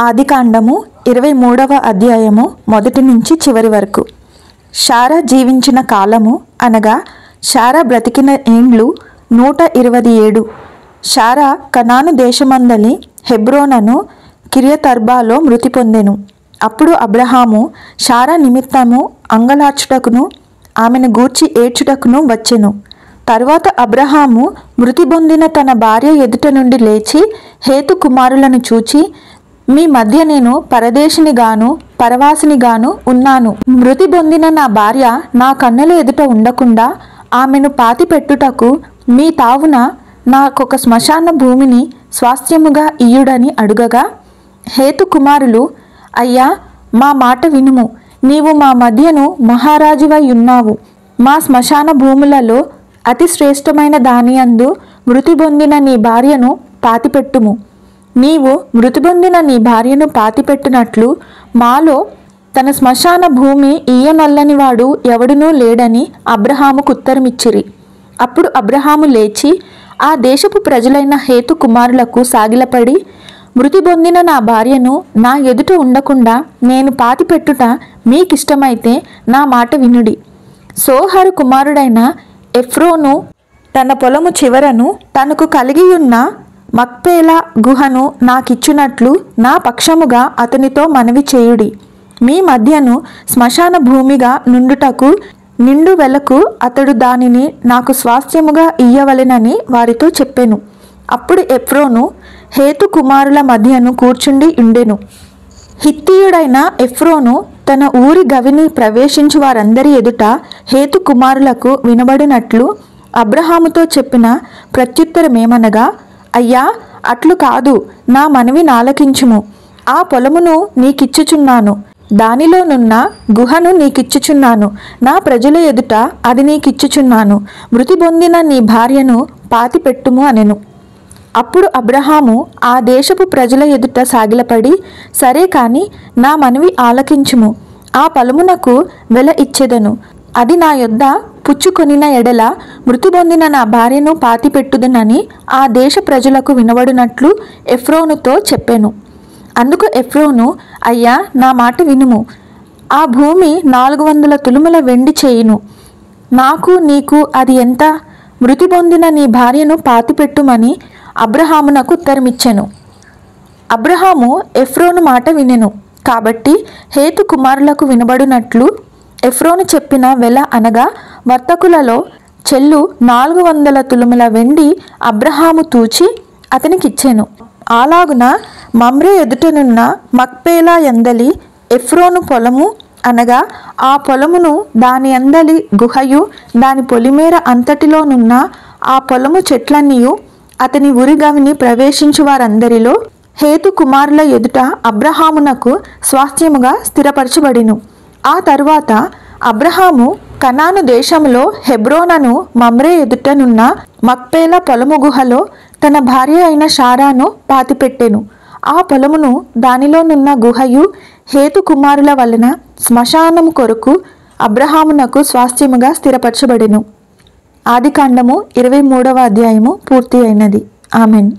ఆదికాండము 23వ అధ్యాయము మొదటి నుంచి చివరి వరకు. శారా జీవించిన కాలము అనగా శారా బ్రతికిన ఏండ్లు 127. శారా కనాను దేశమందలి హెబ్రోనను కిర్యతర్బాలో మృతి పొందెను. అప్పుడు అబ్రహాము శారా నిమిత్తము అంగలార్చుటకును ఆమెను గూర్చి ఏడ్చుటకును వచ్చెను. తరువాత అబ్రహాము మృతి పొందిన తన భార్య ఎదుట నుండి లేచి హేతు కుమారులను చూచి, మీ మధ్య నేను పరదేశినిగాను పరవాసినిగాను ఉన్నాను. మృతి పొందిన నా భార్య నా కన్నుల ఎదుట ఉండకుండా ఆమెను పాతిపెట్టుటకు మీ తావున నాకొక శ్మశాన భూమిని స్వాస్థ్యముగా ఇయ్యుడని అడుగగా, హేతు కుమారులు, అయ్యా, మా మాట వినుము, నీవు మా మధ్యను మహారాజువై ఉన్నావు. మా శ్మశాన భూములలో అతి శ్రేష్టమైన దానియందు మృతి పొందిన నీ భార్యను పాతిపెట్టుము. నీవు మృతి పొందిన నీ భార్యను పాతిపెట్టినట్లు మాలో తన శ్మశాన భూమి ఇయ్యనొల్లని వాడు ఎవడునూ లేడని అబ్రహాముకు ఉత్తరమిచ్చిరి. అప్పుడు అబ్రహాము లేచి ఆ దేశపు ప్రజలైన హేతు కుమారులకు సాగిలపడి, మృతి పొందిన నా భార్యను నా ఎదుట ఉండకుండా నేను పాతిపెట్టుట మీకిష్టమైతే నా మాట వినుడి. సోహరు కుమారుడైన ఎఫ్రోను తన పొలము చివరను తనకు కలిగియున్న మక్పేలా గుహను నాకిచ్చునట్లు నా పక్షముగా అతనితో మనవి చేయుడి. మీ మధ్యను శ్మశాన భూమిగా నుండుటకు నిండు వెలకు అతడు దానిని నాకు స్వాస్థ్యముగా ఇయ్యవలెనని వారితో చెప్పెను. అప్పుడు ఎఫ్రోను హేతు కుమారుల మధ్యను కూర్చుండి ఉండెను. హిత్తీయుడైన ఎఫ్రోను తన ఊరి గవిని ప్రవేశించు వారందరి ఎదుట హేతు కుమారులకు వినబడినట్లు అబ్రహాముతో చెప్పిన ప్రత్యుత్తరమేమనగా, అయ్యా, అట్లు కాదు, నా మనవి నాలకించుము. ఆ పొలమును నీకిచ్చుచున్నాను, దానిలోనున్న గుహను నీకిచ్చుచున్నాను, నా ప్రజల ఎదుట అది నీకిచ్చుచున్నాను. మృతి పొందిన నీ భార్యను పాతిపెట్టుము అనెను. అప్పుడు అబ్రహాము ఆ దేశపు ప్రజల ఎదుట సాగిలపడి, సరే కాని నా మనవి ఆలకించుము, ఆ పొలమునకు వెల ఇచ్చెదను. అది నా యొద్ద పుచ్చుకొనిన ఎడల మృతి పొందిన నా భార్యను పాతిపెట్టుదనని ఆ దేశ ప్రజలకు వినబడినట్లు ఎఫ్రోనుతో చెప్పెను. అందుకు ఎఫ్రోను, అయ్యా, నా మాట వినుము, ఆ భూమి 400 తులముల వెండి చేయును. నాకు నీకు అది ఎంత? మృతి పొందిన నీ భార్యను పాతిపెట్టుమని అబ్రహామునకు ఉత్తరమిచ్చెను. అబ్రహాము ఎఫ్రోను మాట వినెను. కాబట్టి హేతు కుమారులకు వినబడినట్లు ఎఫ్రోను చెప్పిన వెల అనగా వర్తకులలో చెల్లు 400 తులముల వెండి అబ్రహాము తూచి అతనికిచ్చెను. అలాగున మమ్రే ఎదుటనున్న మక్పేలా యందలి ఎఫ్రోను పొలము అనగా ఆ పొలమును దాని అందలి గుహయు దాని పొలిమేర అంతటిలోనున్న ఆ పొలము చెట్లన్నీయు అతని ఉరిగవిని ప్రవేశించు వారందరిలో హేతు కుమారుల ఎదుట అబ్రహామునకు స్వాస్థ్యముగా స్థిరపరచబడిను. ఆ తరువాత అబ్రహాము కనాను దేశములో హెబ్రోనను మమ్రే ఎదుటనున్న మక్పేలా పొలము గుహలో తన భార్య అయిన శారాను పాతిపెట్టెను. ఆ పొలమును దానిలోనున్న గుహయు హేతు కుమారుల వలన శ్మశానము కొరకు అబ్రహామునకు స్వాస్థ్యముగా స్థిరపరచబడెను. ఆదికాండము 23వ అధ్యాయము పూర్తి అయినది. ఆమెన్.